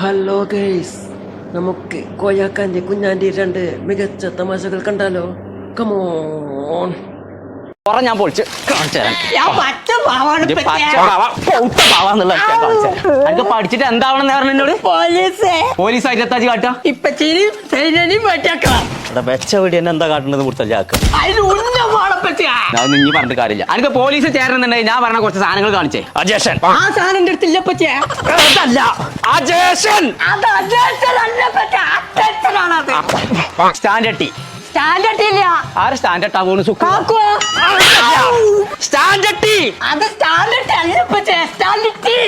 Hello guys, നമുക്ക് കോയാക്കാന്റെ കുഞ്ഞാന്റെ രണ്ട് മികച്ച തമാശകൾ കണ്ടാലോ? കമോൺ. ഞാൻ പൊളിച്ച് എനിക്ക് പഠിച്ചിട്ട് എന്താവണെന്ന് പറഞ്ഞു എന്നോട് പോലീസ് ആയിട്ട് കാട്ടാ വെച്ച വീടി എന്നെ എന്താ കാട്ടുന്നത് മുർത്തല്ലാക്ക നീ പറഞ്ഞിട്ട് കാര്യമില്ല. എനിക്ക് പോലീസ് ചേരണമെന്നുണ്ടെങ്കിൽ ഞാൻ പറഞ്ഞ കുറച്ച് സാധനങ്ങൾ കാണിച്ചേ. അജേഷൻ സ്റ്റാൻഡേർഡ് ടീ സ്റ്റാൻഡേർഡ് ഇല്ല. ആര് സ്റ്റാൻഡേർഡ് ആവുന്നു? സ്റ്റാൻഡേർഡ് ടീ അത് സ്റ്റാൻഡേർഡ് അല്ല സ്റ്റാൻഡേർഡ് ടീ.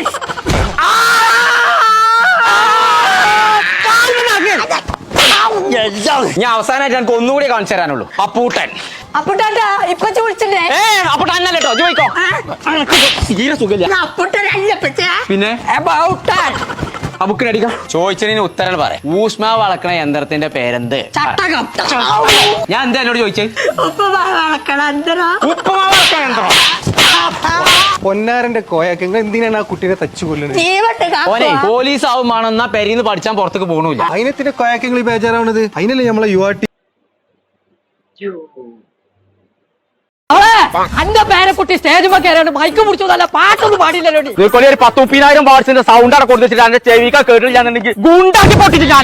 ഞാൻ അവസാനമായിട്ട് എനിക്ക് ഒന്നുകൂടി കാണിച്ചു തരാനുള്ളൂ. അപ്പൂട്ടൻ അപ്പുട്ടാ ഇപ്പൊ ചോദിച്ചില്ലേ? അപ്പൂട്ടന്നല്ലോ ചോദിക്കോ. തീരെ സുഖമില്ല. അപ്പുട്ടനല്ല പിന്നെ അബൌട്ട് ബുക്കിനടിക്കാം. ചോദിച്ചതിന് ഉത്തരം പറയാം. ഊഷ്മാവ് വളക്കണ യന്ത്രത്തിന്റെ പേരെന്ത്? ചട്ടകം. ഞാൻ എന്താ എന്നോട് ചോദിച്ചേ? ഉപ്പുമാവ് വളക്കണ യന്ത്രം. ഉപ്പുമാവ് വളക്കണ യന്ത്രം. പൊന്നാരന്റെ കോയക്ക് എന്തിനാണ് ആ കുട്ടീനെ തച്ചു കൊല്ലുന്നത്? പോലീസ് ആവുമാണെന്നാ പെരീന്ന് പഠിച്ചാൻ പുറത്തേക്ക് പോകണില്ല. അതിനത്തിന്റെ കോയക്കങ്ങൾ ബേജാറാവണത്. അതിനല്ലേ നമ്മളെ യുവാട്ടി അന്റെ പേരക്കുട്ടി സ്റ്റേജ് കയറിയാണ് മൈക്ക് മുറിച്ചു നല്ല പാട്ടൊന്നും പാടില്ലല്ലോ. ഒരു 10,000 വാട്സിന്റെ സൗണ്ട് അവിടെ കൊടുത്തിട്ട് എന്റെ ചെവിക്ക കേട്ടില്ലാന്നുണ്ടെങ്കിൽ ഗുണ്ടാക്കി പൊട്ടിച്ച് ഞാൻ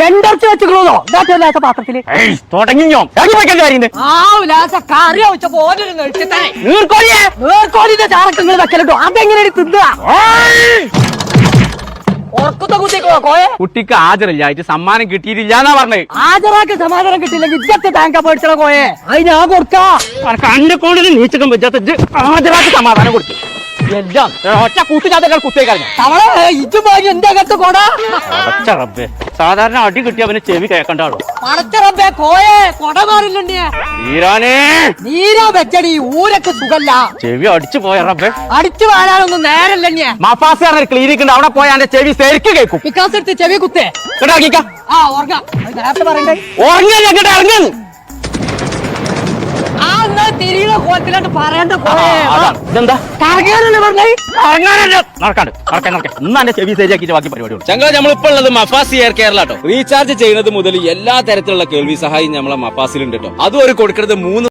എണ്ടർച്ച് വെച്ചുകളോ പാത്രത്തില് തുടങ്ങിയോ കാര്യം കറി വെച്ചപ്പോ നീർക്കോലിന്റെ ചാറക്കങ്ങൾ വെക്കലോ. അതെങ്ങനെയാണ് തിന്നുക? ഉറക്കത്തെ കുത്തിക്കോ കോയെ. കുട്ടിക്ക് ഹാജറില്ലായിട്ട് സമ്മാനം കിട്ടിയിട്ടില്ല എന്നാ പറഞ്ഞത്. ഹാജരാക്കി സമാധാനം കിട്ടിയില്ലെങ്കിൽ ഇജ്ജത്തെ ടാങ്ക പേടിച്ചോ കോയെ. അത് ഞാൻ കൊടുക്കാം. കണ്ടെ കോണിൽ നീച്ചക്കം വെച്ചാത്ത ഹാജരാക്കി സമാധാനം കൊടുത്തു. എല്ലാം ഒറ്റ കൂട്ടിനകത്ത് കുത്തേ കഴിഞ്ഞു. തവളെ ഇജും ഭാഗ്യം എന്റെ അകത്ത് കൊടാ. റബ്ബേ, സാധാരണ അടി കിട്ടിയ അവന് ചെവി കേൾക്കണ്ടാളൂ. പടച്ചറബേ കോയെ കൊട മാറില്ലേ നീരാ വെച്ചടി. ഊരൊക്കെ സുഖല്ല. ചെവി അടിച്ചു പോയ റബ്ബേ. അടിച്ചു വാരാനൊന്നും നേരല്ലേ. മഫാസ് പറഞ്ഞ ക്ലിനിക് ഉണ്ട്, അവിടെ പോയി എന്റെ ചെവി ശരിക്ക് കേൾക്കും. വികാസ് എടുത്ത് ചെവി കുത്തേ. ആ ഉറങ്ങാം. നേരത്തെ പറയണ്ടേ ഇറങ്ങി തിരിയുടെ കോലത്തിലോട്ട് പറയണ്ട. ഇതെന്താ നടക്കാണ്ട് ഇന്ന് എന്റെ ചെവി ശരിയാക്കിയിട്ട് ബാക്കി പരിപാടി. ചങ്ക നമ്മളിപ്പോ ഉള്ളത് മഫാസ് എയർ കേരള കേട്ടോ. റീചാർജ് ചെയ്യുന്നത് മുതൽ എല്ലാ തരത്തിലുള്ള കേൾവി സഹായം നമ്മളെ മഫാസിലുണ്ട് കേട്ടോ. അതും ഒരു കൊടുക്കുന്നത് 3